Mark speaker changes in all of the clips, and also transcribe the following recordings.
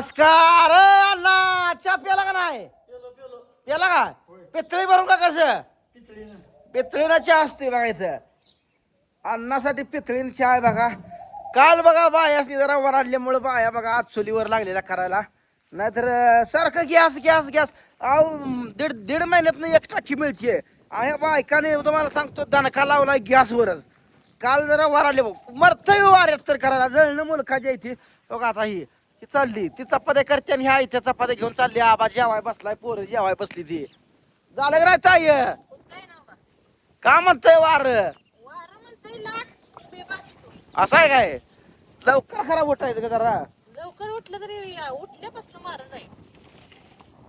Speaker 1: नमस्कार अण्णा चहा प्याला का नाही प्याला का पितळी भरून का कसं पितळीला चहा असतोय बघा इथं अण्णासाठी पितळीने चहा आहे बघा. काल बघा बायासनी जरा वराडल्यामुळे बाया बघा आज चुलीवर लागलेला करायला. नाहीतर सारखं गॅस गॅस गॅस अहो दीड दीड महिन्यातनं एक टाकी मिळते आणि बायकाने तुम्हाला सांगतो दणका लावला गॅसवरच. काल जरा वराडले मरतय वाऱ्यात तर करायला जळणं मुलखाच्या इथे बघा. आता ही चालली ती चपात्या करते आणि ह्या इथे चपात्या घेऊन चालली. आबा जेवाय बसलाय पोरं जेवाय बसली ती. झालं का नाही ताई का म्हणतय वार असं आहे काय लवकर खराब उठायचं का जरा
Speaker 2: लवकर उठलं तरी उठल्यापासून मार नाही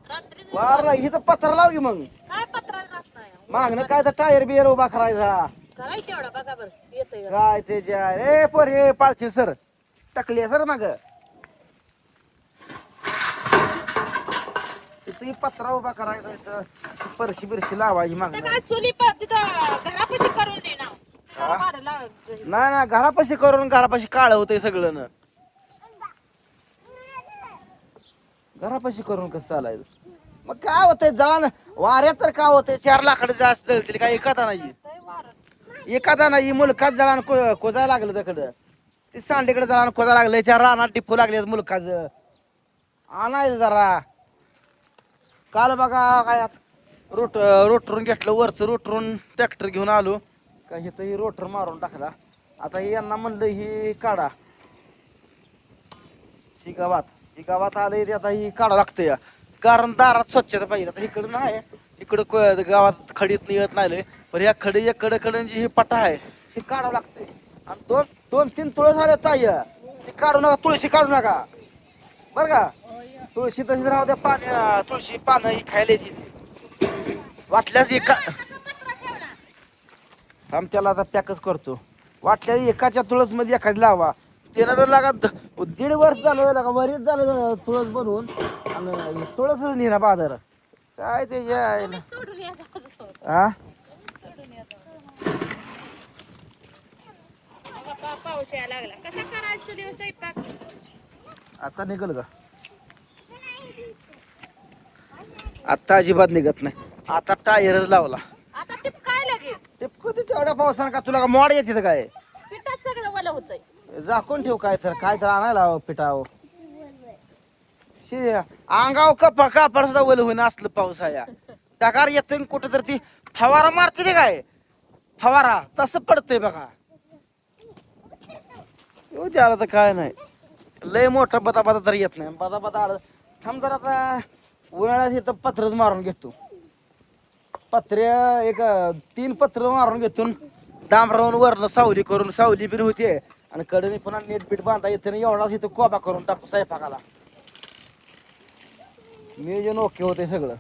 Speaker 2: रात्री
Speaker 1: वार नाही इथं पत्र लाव की मग
Speaker 2: काय पत्रात राहत नाही
Speaker 1: मागणं काय तर टायर बियर उभा करायचा
Speaker 2: करायचं एवढा बघा बरं येतंय
Speaker 1: काय ते रे पोरे पाळचे सर टाकली सर माग तिथं पत्रा उभा करायचा इथं परशी बिरशी लावायची माग
Speaker 2: काय चुली तिथं घरापाशी करून दे ना
Speaker 1: नाही ना घरापाशी करून घरापाशी काळ होतंय सगळं ना. घरापाशी करून कसं चालायचं मग काय होतंय जळण वाऱ्यात तर काय होतंय 4 लाकडं जास्त जळतील काय एखादा नाही एखादा नाही मुलखात जळण कोजायला लागलं तिकडं ती सांडीकडे जळण कोजा लागलंय त्या रानात टिपू लागले मुलखाच आणायचं जरा. काल बघा काय रोटरून घेतलं वरचं रोटरून ट्रॅक्टर घेऊन आलो का इथं ही रोटर मारून टाकला. आता हे यांना म्हणलं ही काढा ही गावात आलंय ते आता ही काढा लागतं या कारण दारात स्वच्छता पाहिजे. आता इकडं नाही इकडं गावात खडीत येत नाही पण या खडी एक कडे जी ही पटा आहे ही काढावं लागते. आणि दोन 3 तुळस आले ताई ती काढू नका तुळशी काढू नका बरं का. तुळशी तशीच राहू द्या पाणी तुळशी पानं ही खायला येते वाटल्यास एका आम त्याला आता पॅकच करतो. वाटल्या एकाच्या तुळस मध्ये एखादी लावा त्यानं जर लागा 1.5 वर्ष झालं लागा वरीच झालं तुळस बनवून आणि तुळसच नाही ना बाजार काय ते हा
Speaker 2: पाऊस यायला लागला कसं करायचं दिवस स्वयंपाक
Speaker 1: आता निघल का आता अजिबात निघत नाही. आता टायरच लावला
Speaker 2: आता टिप काय लागेल
Speaker 1: टिपकू ते तेवढ्या पावसानं का तुला का मोड येते काय
Speaker 2: पिठात सगळं वलं होतंय
Speaker 1: झाकून ठेव काय तर आणायला पिठाव अंगाव कापड सुद्धा ओलं होईन असलं पाऊस आहे टकार येतोय कुठं तर ती फवारा मारते ते काय फवारा तसं पडतंय बघा. येऊ त्याला तर काय नाही लय मोठा बता तर येत नाही बता आलं थांब जर आता उन्हाळ्यात इथं पत्रच मारून घेतो. पत्रे एक 3 पत्र मारून घेतो डांबरावून वरनं सावली करून सावली बिन होते आणि कडे पुन्हा नेट बीट बांधा येते ना एवढाच इथं कोबा करून टाकू स्वयंपाकाला नियोजन ओके होते सगळं.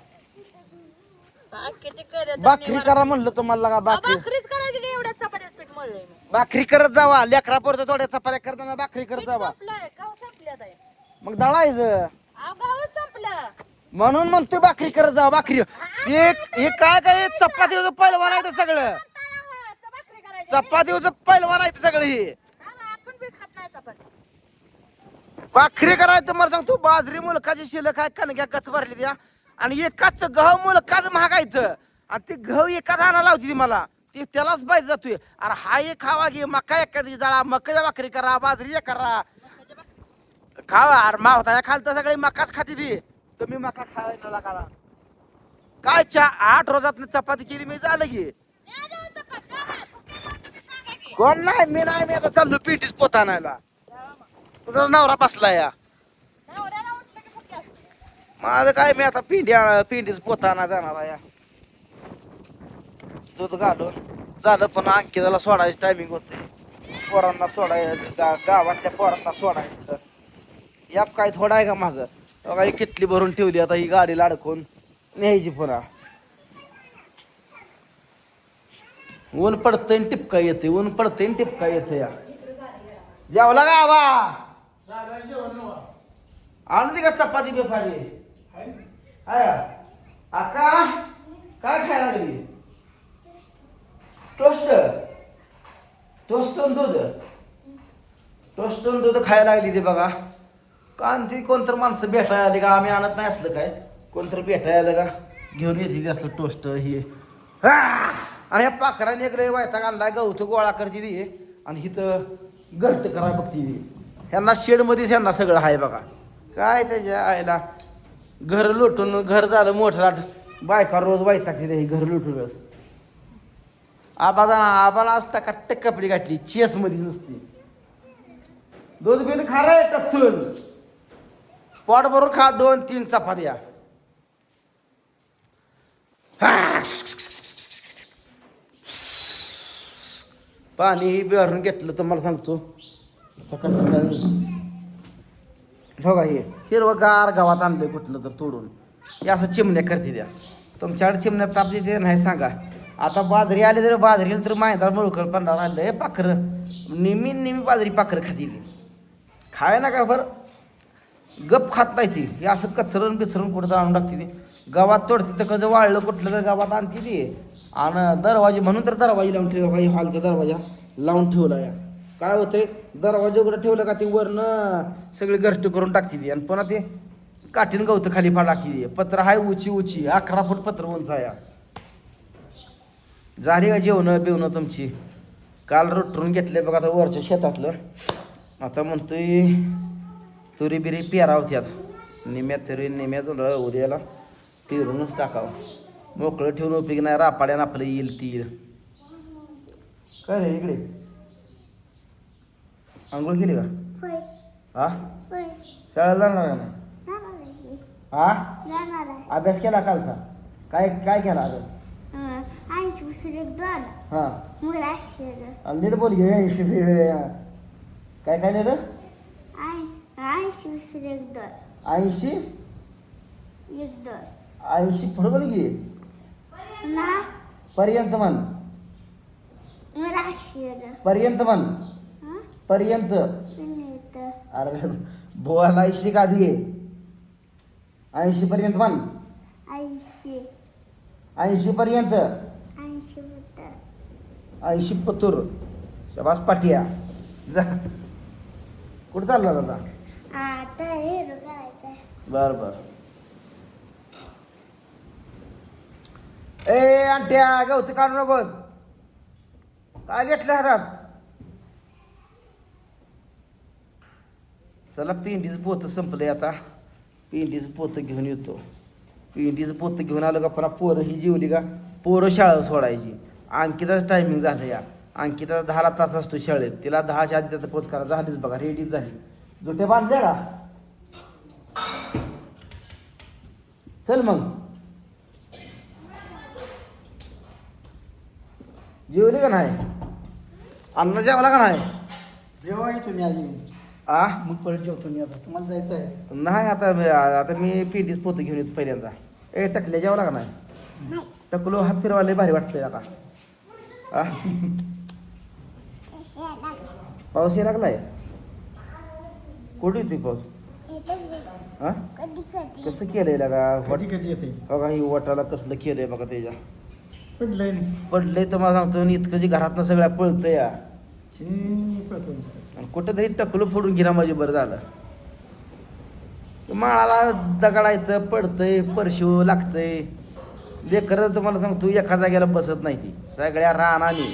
Speaker 2: किती करत
Speaker 1: भाकरी करा म्हणलं तुम्हाला का
Speaker 2: भाकरीच करायची का एवढ्या चपात्यात पीठ मळलंय
Speaker 1: भाकरी करत जावा लेकरा परत थोड्या चपात्या करताना भाकरी करत जावा
Speaker 2: संपलंय गाव संपल्यात आहे
Speaker 1: मग दळायचं
Speaker 2: गावच संपलं
Speaker 1: म्हणून म्हणतोय भाकरी करत जावा भाकरी हे काय काय चपातीचं पहिलवान आहे सगळं
Speaker 2: भाकरी करायची
Speaker 1: चपातीचं पहिलवान आहे सगळं हे
Speaker 2: आपण बी खात नाही चपाती
Speaker 1: भाकरी करायचं मला सांगतो बाजरी मुलकाची शिल्लक आहे कणक्या कच भरली द्या आणि एकाच गहू मुलकाच महागायचं आणि ती गहू एकाच आणा लावती ती मला ती त्यालाच पाहिजे जातोय. अरे हा एक खावा घे मका एखादी जाळा मकाच्या भाकरी करा बाजरी करा खावा अरे मावता खालता सगळी मकाच खाती ती तुम्ही मका खायला लागाला काय 8 रोजात चपाती केली मी झालं की कोण नाही मी आता चाललो पिंटीच पोता आणायला तुझा नवरा बसला या माझं काय मी आता पिंडीच पोताना जाणार या दूध घालून झालं पण अंकिताला सोडायचं टायमिंग होते पोरांना सोडायचं गावातल्या पोरांना सोडायचं याप काय थोडा आहे का मागं बघा ही किटली भरून ठेवली आता ही गाडीला अडकून न्यायची पुन्हा ऊन पडतंय टिपका येते ऊन पडतंय टिपका येते या जेवला का आवा आणली का चपाती बेपारी आका काय खायला लागली टोस्ट दूध खायला लागली ते बघा का आणि ती कोणतर माणसं भेटायला आली का आम्ही आणत नाही असलं काय कोणतर भेटायला आलं का घेऊन येते ते असलं टोस्ट हे हा! आणि ह्या पाखराने एक रे वायताग आणलाय गवत गोळा करते ती आणि इथं घरट करा बघते ती ह्यांना शेडमध्येच ह्यांना सगळं आहे बघा काय त्याच्या आईला घर लुटून घर झालं मोठं बायका रोज वायतागते ते घर लुटूनच आबाला आज टकाटक कपडे गाठली चेसमध्ये नुसती दूध बिल खा रे टचून पोट भरून खा 2-3 चपात्या पाणी भरून घेतलं तर मला सांगतो सकाळ सकाळी हो का हे हिरवगार गावात आणलंय कुठलं तर तोडून हे असं चिमण्या करते द्या तुमच्याकडे चिमण्यात तापली ते नाही सांगा आता बाजरी आली तर बाजरीला तर माहिती मुळकळ पडणार आणलं हे पाखरं नेहमी बाजरी पाखरं खाती खाय ना का बरं गप खात नाही ती हे असं कचरण बिचरण कुठं आणून टाकते ती गावात तोडते तर कसं वाळलं कुठलं तर गावात आणते ती आणि दरवाजे म्हणून तर दरवाजे लावून ठेवला काही हॉलचा दरवाजा लावून ठेवला या काय होतंय दरवाजा उघडं ठेवलं का ते वरनं सगळी घरटी करून टाकते ती आणि पुन्हा ते काठीन गवतं खाली फाड टाकते ती पत्र हाय उची 11 फूट पत्र उंच आहे झाली का जेवणं बिवणं तुमची काल रोटरून घेतले बघा आता वरच्या शेतातलं आता म्हणतोय तुरी बिरी पेरा होत्यात निम्या तुरी निम्या जोंधळा उद्याला पेरूनच टाकावं मोकळं ठेवून उपयोग नाही रापाड्यानं आपलं येईल ती काय रे इकडे आंघोळ केली का हा शाळेला जाणार का नाही हा अभ्यास केला कालचा काय काय केला अभ्यास हा आणि नीट बोल घे काय काय लिहिलं 80 पुढं बोल घे पर्यंत म्हण पर्यंत म्हण पर्यंत अरे बोला 80 का आधी 80 पर्यंत म्हण 80 पर्यंत 80 पतूर शबास पाटिया जा कुठं चालला दादा बर बर ए आंट्या गवती काढू नकोस काय घेतलं हातात चला पिंडीचं पोतं संपलंय आता पिंडीचं पोतं घेऊन येतो पिंडीचं पोतं घेऊन आलं का पुन्हा पोरं ही जेवली का पोरं शाळा सोडायची अंकिताच टायमिंग झालं या अंकिता 10 तास असतो शाळेत तिला 10च्या आधी त्याचा पोच करा झालीच बघा रेडीच झाली जुटे बांधले का चल मग जेवली का नाही अन्न जेवला का नाही
Speaker 3: जेव्हा तुम्ही आधी
Speaker 1: आ
Speaker 3: मग परत जेवतो मी आता तुम्हाला जायचं आहे
Speaker 1: नाही आता मी पिंडीच पोतं घेऊन येतो पहिल्यांदा ए टकल्या जेवला का नाही टकलो हात फिरवायला भारी वाटतंय आता आ पाऊस यायला लागलाय कुठे येतोय पाऊस हा कसं केलंय लागा
Speaker 3: कधी कधी येते
Speaker 1: बघा ही वटाला कसलं केलंय बघा त्याच्या
Speaker 3: पडलंय नाही
Speaker 1: पडलंय तर मला सांगतो आणि इतकं जे घरातनं सगळ्या पळतंय या
Speaker 3: पडतो
Speaker 1: आणि कुठंतरी टकलं फोडून गेला म्हणजे बरं झालं माळाला दगडायचं पडतंय परशिव लागतंय लेकरं तुम्हाला सांगतो एका जागेला बसत नाही ती सगळ्या रानाने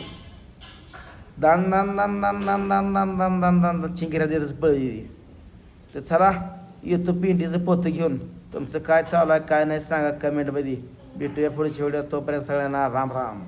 Speaker 1: दान दान दान दान दान दान दान दान दान दान दान चिंकिऱ्या देतच पळली तर चला येतो पिंडीचं पोतं घेऊन तुमचं काय चालू आहे काय नाही सांगा कमेंटमध्ये भेटूया पुढच्या व्हिडिओ तोपर्यंत सगळ्यांना राम राम